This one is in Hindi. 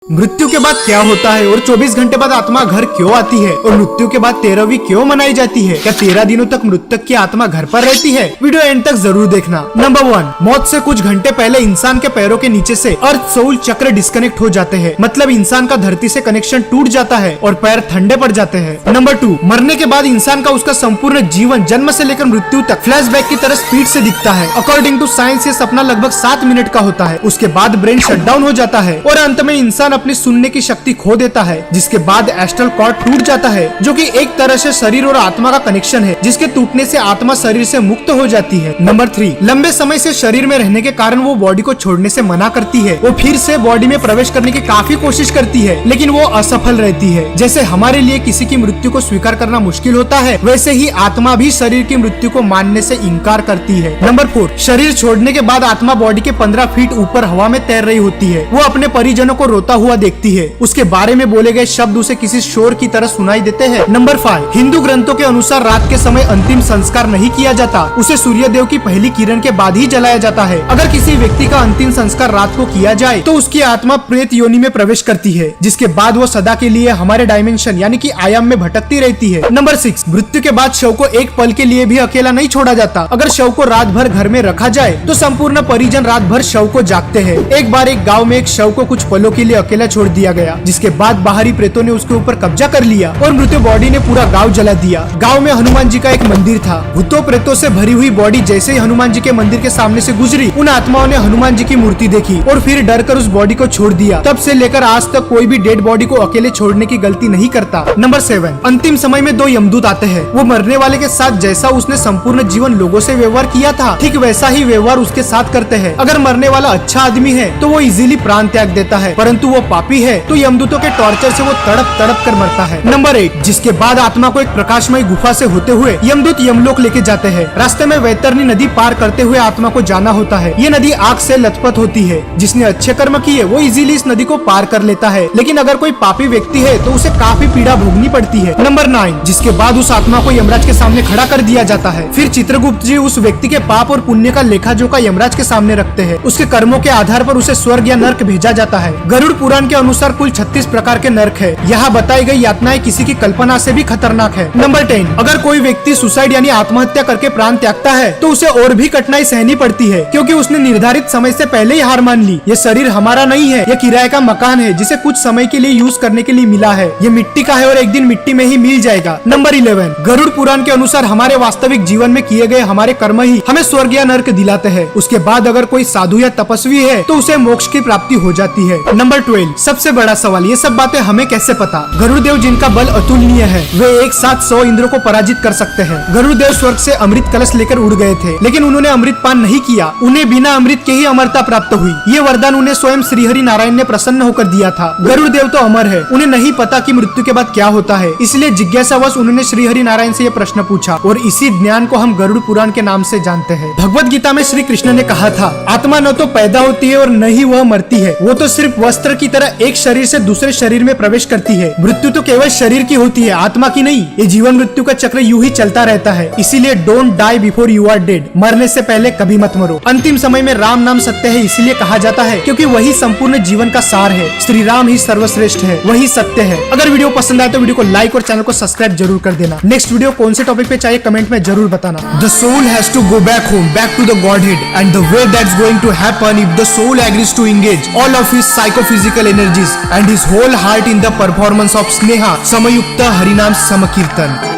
मृत्यु के बाद क्या होता है और 24 घंटे बाद आत्मा घर क्यों आती है और मृत्यु के बाद 13वीं क्यों मनाई जाती है? क्या 13 दिनों तक मृतक की आत्मा घर पर रहती है? वीडियो एंड तक जरूर देखना। नंबर 1, मौत से कुछ घंटे पहले इंसान के पैरों के नीचे से अर्थ सोल चक्र डिस्कनेक्ट हो जाते हैं, मतलब इंसान का धरती से कनेक्शन टूट जाता है और पैर ठंडे पड़ जाते हैं। नंबर 2, मरने के बाद इंसान का उसका संपूर्ण जीवन जन्म से लेकर मृत्यु तक फ्लैशबैक की तरह स्पीड से दिखता है। अकॉर्डिंग टू साइंस ये सपना लगभग 7 मिनट का होता है। उसके बाद ब्रेन शटडाउन हो जाता है और अंत में इंसान अपनी सुनने की शक्ति खो देता है, जिसके बाद एस्ट्रल कॉर्ड टूट जाता है, जो कि एक तरह से शरीर और आत्मा का कनेक्शन है, जिसके टूटने से आत्मा शरीर से मुक्त हो जाती है। नंबर 3, लंबे समय से शरीर में रहने के कारण वो बॉडी को छोड़ने से मना करती है। वो फिर से बॉडी में प्रवेश करने की काफी कोशिश करती है, लेकिन वो असफल रहती है। जैसे हमारे लिए किसी की मृत्यु को स्वीकार करना मुश्किल होता है, वैसे ही आत्मा भी शरीर की मृत्यु को मानने से इनकार करती है। नंबर 4, शरीर छोड़ने के बाद आत्मा बॉडी के 15 फीट ऊपर हवा में तैर रही होती है। वो अपने परिजनों को रोता हुआ देखती है। उसके बारे में बोले गए शब्द उसे किसी शोर की तरह सुनाई देते हैं। नंबर 5, हिंदू ग्रंथों के अनुसार रात के समय अंतिम संस्कार नहीं किया जाता, उसे सूर्य देव की पहली किरण के बाद ही जलाया जाता है। अगर किसी व्यक्ति का अंतिम संस्कार रात को किया जाए तो उसकी आत्मा प्रेत योनि में प्रवेश करती है, जिसके बाद वो सदा के लिए हमारे डायमेंशन यानी कि आयाम में भटकती रहती है। नंबर 6, मृत्यु के बाद शव को एक पल के लिए भी अकेला नहीं छोड़ा जाता। अगर शव को रात भर घर में रखा जाए तो संपूर्ण परिजन रात भर शव को जागते हैं। एक बार एक गाँव में एक शव को कुछ पलों के लिए अकेला छोड़ दिया गया, जिसके बाद बाहरी प्रेतों ने उसके ऊपर कब्जा कर लिया और मृत्यु बॉडी ने पूरा गांव जला दिया। गांव में हनुमान जी का एक मंदिर था। भूतों प्रेतों से भरी हुई बॉडी जैसे ही हनुमान जी के मंदिर के सामने से गुजरी, उन आत्माओं ने हनुमान जी की मूर्ति देखी और फिर डरकर उस बॉडी को छोड़ दिया। तब से लेकर आज तक कोई भी डेड बॉडी को अकेले छोड़ने की गलती नहीं करता। नंबर 7, अंतिम समय में 2 यमदूत आते हैं। वो मरने वाले के साथ जैसा उसने संपूर्ण जीवन लोगों से व्यवहार किया था, ठीक वैसा ही व्यवहार उसके साथ करते हैं। अगर मरने वाला अच्छा आदमी है तो वो इजीली प्राण त्याग देता है, परंतु वो पापी है तो यमदूतों के टॉर्चर से वो तड़प कर मरता है। नंबर 8, जिसके बाद आत्मा को एक प्रकाशमय गुफा से होते हुए यमदूत यमलोक लेके जाते हैं। रास्ते में वैतरणी नदी पार करते हुए आत्मा को जाना होता है। ये नदी आग से लथपथ होती है। जिसने अच्छे कर्म किए वो इजीली इस नदी को पार कर लेता है, लेकिन अगर कोई पापी व्यक्ति है तो उसे काफी पीड़ा भोगनी पड़ती है। नंबर 9, जिसके बाद उस आत्मा को यमराज के सामने खड़ा कर दिया जाता है। फिर चित्रगुप्त जी उस व्यक्ति के पाप और पुण्य का लेखा जोखा यमराज के सामने रखते हैं। उसके कर्मों के आधार पर उसे स्वर्ग या नर्क भेजा जाता है। गरुड़ पुराण के अनुसार कुल 36 प्रकार के नर्क है। यहाँ बताई गई यातनाएं किसी की कल्पना से भी खतरनाक है। नंबर 10, अगर कोई व्यक्ति सुसाइड यानी आत्महत्या करके प्राण त्यागता है तो उसे और भी कठिनाई सहनी पड़ती है, क्योंकि उसने निर्धारित समय से पहले ही हार मान ली। ये शरीर हमारा नहीं है, ये किराए का मकान है जिसे कुछ समय के लिए यूज करने के लिए मिला है। ये मिट्टी का है और एक दिन मिट्टी में ही मिल जाएगा। नंबर 11, गरुड़ पुराण के अनुसार हमारे वास्तविक जीवन में किए गए हमारे कर्म ही हमें स्वर्ग या नर्क दिलाते हैं। उसके बाद अगर कोई साधु या तपस्वी है तो उसे मोक्ष की प्राप्ति हो जाती है। नंबर 12, सबसे बड़ा सवाल, ये सब बातें हमें कैसे पता? गरुड़ देव जिनका बल अतुलनीय है, वे एक साथ 100 इंद्रों को पराजित कर सकते हैं। गरुड़ देव स्वर्ग से अमृत कलश लेकर उड़ गए थे, लेकिन उन्होंने अमृत पान नहीं किया। उन्हें बिना अमृत के ही अमरता प्राप्त हुई। ये वरदान उन्हें स्वयं श्रीहरि नारायण ने प्रसन्न होकर दिया था। गरुड़ देव तो अमर है, उन्हें नहीं पता कि मृत्यु के बाद क्या होता है, इसलिए जिज्ञासावश उन्होंने श्रीहरि नारायण से ये प्रश्न पूछा और इसी ज्ञान को हम गरुड़ पुराण के नाम से जानते हैं। भगवत गीता में श्री कृष्ण ने कहा था, आत्मा न तो पैदा होती है और न ही वह मरती है, वो तो सिर्फ वस्त्र की तरह एक शरीर से दूसरे शरीर में प्रवेश करती है। मृत्यु तो केवल शरीर की होती है, आत्मा की नहीं। ये जीवन मृत्यु का चक्र यूं ही चलता रहता है, इसीलिए don't die before you are dead, मरने से पहले कभी मत मरो। अंतिम समय में राम नाम सत्य है इसलिए कहा जाता है क्योंकि वही संपूर्ण जीवन का सार है। श्री राम ही सर्वश्रेष्ठ है, वही सत्य है। अगर वीडियो पसंद आए तो वीडियो को लाइक और चैनल को सब्सक्राइब जरूर कर देना। नेक्स्ट वीडियो कौन से टॉपिक पे चाहिए कमेंट में जरूर बताना। The soul has to go back home, back to the Godhead, and the way that's going to happen if the soul agrees to engage all of his psychophysical energies and his whole heart in the performance of स्नेहा समयुक्त हरिनाम समकीर्तन।